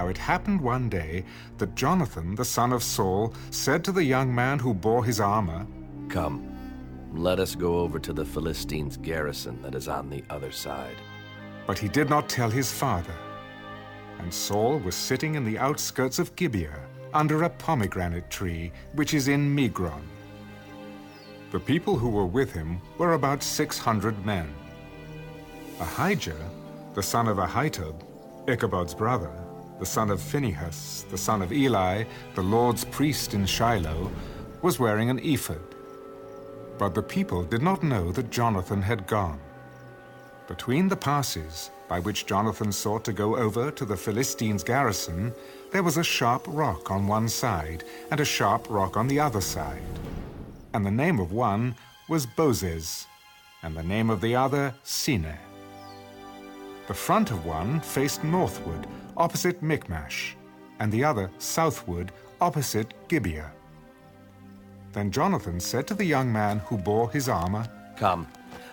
Now it happened one day that Jonathan, the son of Saul, said to the young man who bore his armor, "Come, let us go over to the Philistines' garrison that is on the other side." But he did not tell his father. And Saul was sitting in the outskirts of Gibeah, under a pomegranate tree, which is in Migron. The people who were with him were about 600 men. Ahijah, the son of Ahitub, Ichabod's brother, the son of Phinehas, the son of Eli, the Lord's priest in Shiloh, was wearing an ephod. But the people did not know that Jonathan had gone. Between the passes by which Jonathan sought to go over to the Philistines' garrison, there was a sharp rock on one side and a sharp rock on the other side. And the name of one was Bozez, and the name of the other Seneh. The front of one faced northward, opposite Michmash, and the other southward, opposite Gibeah. Then Jonathan said to the young man who bore his armor, "Come,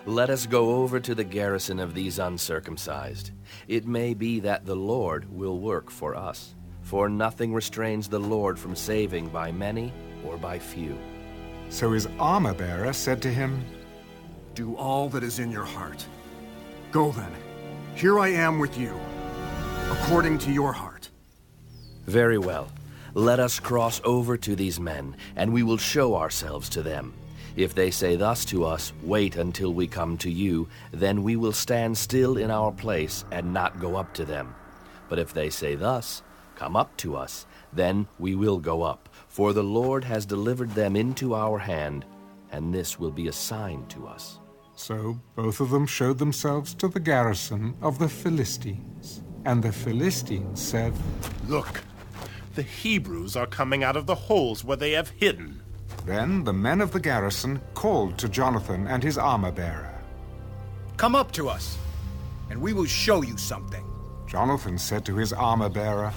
let us go over to the garrison of these uncircumcised. It may be that the Lord will work for us, for nothing restrains the Lord from saving by many or by few." So his armor-bearer said to him, "Do all that is in your heart. Go then. Here I am with you, according to your heart." "Very well. Let us cross over to these men, and we will show ourselves to them. If they say thus to us, 'Wait until we come to you,' then we will stand still in our place and not go up to them. But if they say thus, 'Come up to us,' then we will go up, for the Lord has delivered them into our hand, and this will be a sign to us." So both of them showed themselves to the garrison of the Philistines. And the Philistines said, "Look, the Hebrews are coming out of the holes where they have hidden." Then the men of the garrison called to Jonathan and his armor-bearer. "Come up to us, and we will show you something." Jonathan said to his armor-bearer,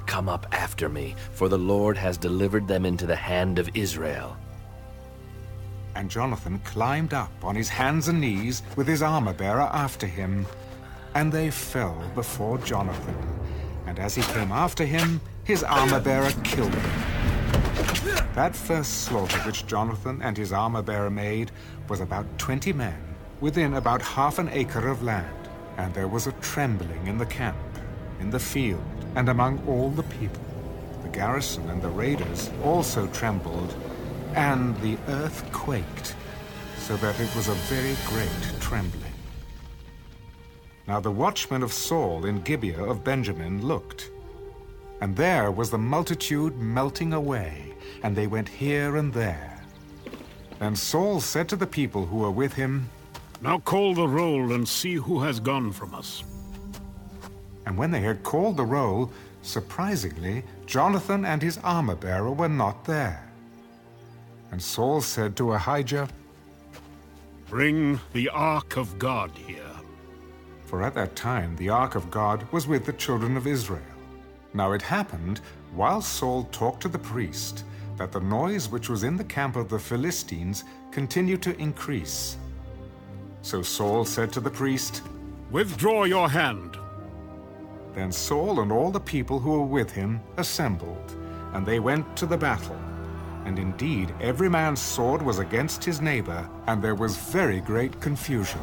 "Come up after me, for the Lord has delivered them into the hand of Israel." And Jonathan climbed up on his hands and knees with his armor-bearer after him, and they fell before Jonathan. And as he came after him, his armor-bearer killed him. That first slaughter which Jonathan and his armor-bearer made was about 20 men, within about half an acre of land. And there was a trembling in the camp, in the field, and among all the people. The garrison and the raiders also trembled, and the earth quaked, so that it was a very great trembling. Now the watchmen of Saul in Gibeah of Benjamin looked, and there was the multitude melting away, and they went here and there. Then Saul said to the people who were with him, "Now call the roll and see who has gone from us." And when they had called the roll, surprisingly, Jonathan and his armor-bearer were not there. And Saul said to Ahijah, "Bring the ark of God here." For at that time the ark of God was with the children of Israel. Now it happened, while Saul talked to the priest, that the noise which was in the camp of the Philistines continued to increase. So Saul said to the priest, "Withdraw your hand." Then Saul and all the people who were with him assembled, and they went to the battle. And indeed every man's sword was against his neighbor, and there was very great confusion.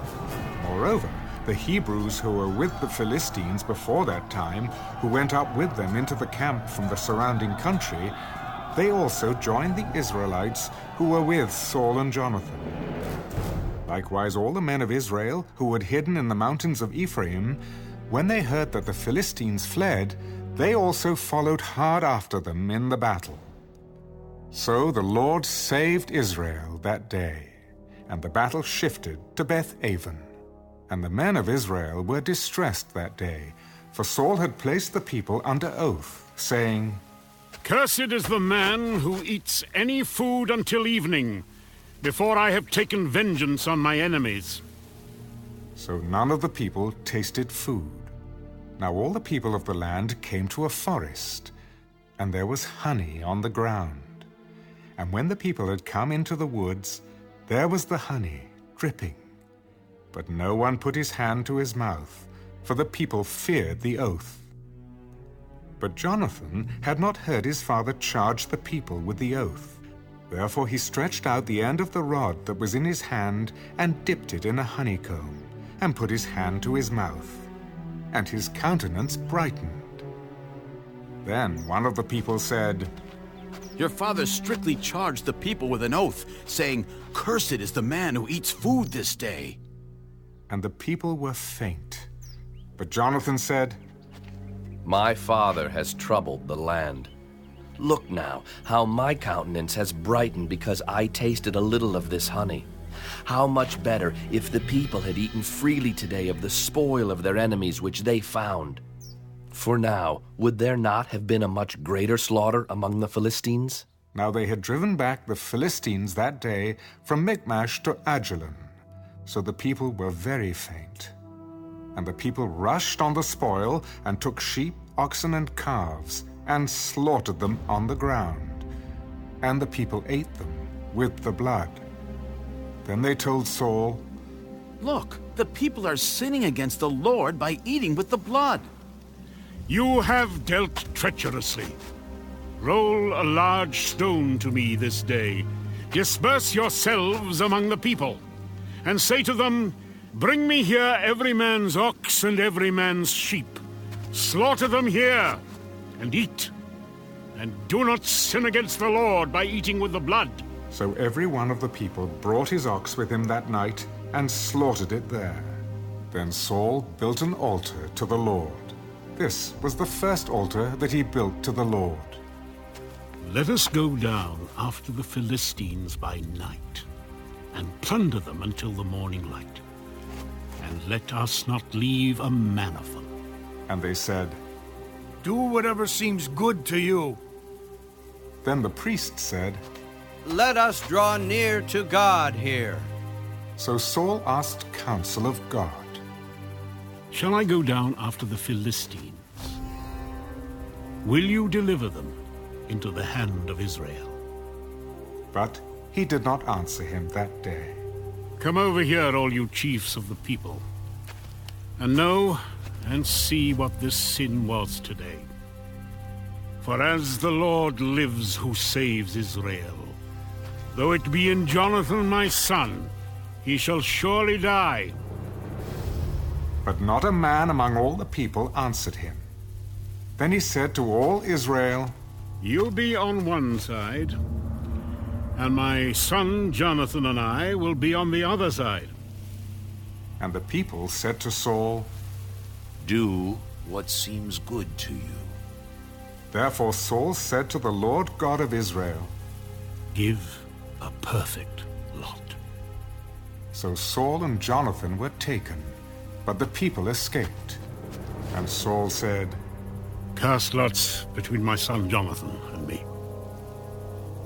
Moreover, the Hebrews who were with the Philistines before that time, who went up with them into the camp from the surrounding country, they also joined the Israelites who were with Saul and Jonathan. Likewise all the men of Israel who had hidden in the mountains of Ephraim, when they heard that the Philistines fled, they also followed hard after them in the battle. So the Lord saved Israel that day, and the battle shifted to Beth-aven. And the men of Israel were distressed that day, for Saul had placed the people under oath, saying, "Cursed is the man who eats any food until evening, before I have taken vengeance on my enemies." So none of the people tasted food. Now all the people of the land came to a forest, and there was honey on the ground. And when the people had come into the woods, there was the honey dripping. But no one put his hand to his mouth, for the people feared the oath. But Jonathan had not heard his father charge the people with the oath. Therefore he stretched out the end of the rod that was in his hand and dipped it in a honeycomb, and put his hand to his mouth, and his countenance brightened. Then one of the people said, Your father strictly charged the people with an oath, saying, Cursed is the man who eats food this day. And the people were faint. But Jonathan said, My father has troubled the land. Look now, how my countenance has brightened because I tasted a little of this honey. How much better if the people had eaten freely today of the spoil of their enemies which they found. For now, would there not have been a much greater slaughter among the Philistines? Now they had driven back the Philistines that day from Michmash to Ajalon. So the people were very faint. And the people rushed on the spoil and took sheep, oxen, and calves, and slaughtered them on the ground. And the people ate them with the blood. Then they told Saul, Look, the people are sinning against the Lord by eating with the blood. You have dealt treacherously. Roll a large stone to me this day. Disperse yourselves among the people, and say to them, Bring me here every man's ox and every man's sheep. Slaughter them here, and eat. And do not sin against the Lord by eating with the blood. So every one of the people brought his ox with him that night and slaughtered it there. Then Saul built an altar to the Lord. This was the first altar that he built to the Lord. Let us go down after the Philistines by night, and plunder them until the morning light. And let us not leave a man of them. And they said, Do whatever seems good to you. Then the priest said, Let us draw near to God here. So Saul asked counsel of God. Shall I go down after the Philistines? Will you deliver them into the hand of Israel? But he did not answer him that day. Come over here, all you chiefs of the people, and know and see what this sin was today. For as the Lord lives who saves Israel, though it be in Jonathan my son, he shall surely die. But not a man among all the people answered him. Then he said to all Israel, You be on one side, and my son Jonathan and I will be on the other side. And the people said to Saul, Do what seems good to you. Therefore Saul said to the Lord God of Israel, Give a perfect lot. So Saul and Jonathan were taken, but the people escaped. And Saul said, Cast lots between my son Jonathan and me.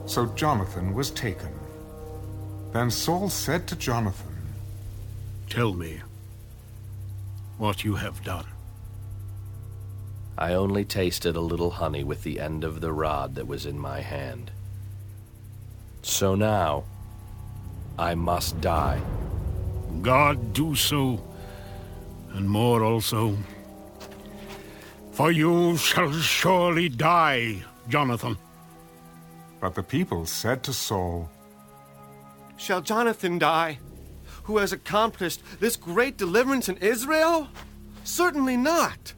So Jonathan was taken. Then Saul said to Jonathan, Tell me what you have done. I only tasted a little honey with the end of the rod that was in my hand. So now, I must die. God do so, and more also. For you shall surely die, Jonathan. But the people said to Saul, Shall Jonathan die, who has accomplished this great deliverance in Israel? Certainly not.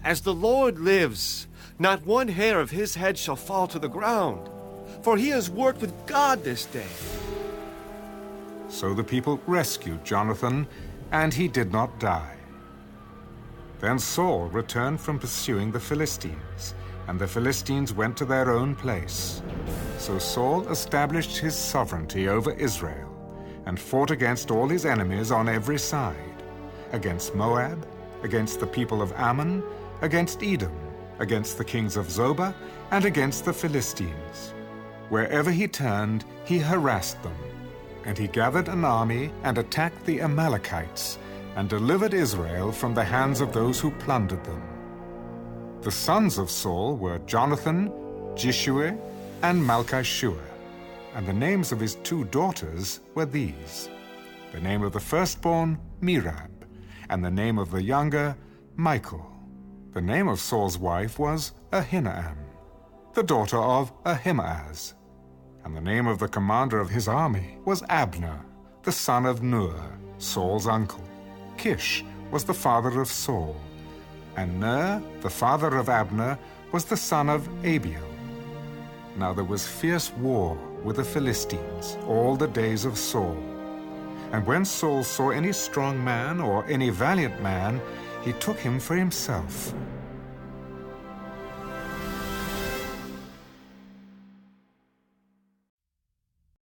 As the Lord lives, not one hair of his head shall fall to the ground, for he has worked with God this day. So the people rescued Jonathan, and he did not die. Then Saul returned from pursuing the Philistines, and the Philistines went to their own place. So Saul established his sovereignty over Israel, and fought against all his enemies on every side, against Moab, against the people of Ammon, against Edom, against the kings of Zobah, and against the Philistines. Wherever he turned, he harassed them. And he gathered an army and attacked the Amalekites, and delivered Israel from the hands of those who plundered them. The sons of Saul were Jonathan, Jishua, and Malchishua, and the names of his 2 daughters were these: the name of the firstborn, Merab, and the name of the younger, Michal. The name of Saul's wife was Ahinoam, the daughter of Ahimaaz. And the name of the commander of his army was Abner, the son of Ner, Saul's uncle. Kish was the father of Saul, and Ner, the father of Abner, was the son of Abiel. Now there was fierce war with the Philistines all the days of Saul. And when Saul saw any strong man or any valiant man, he took him for himself.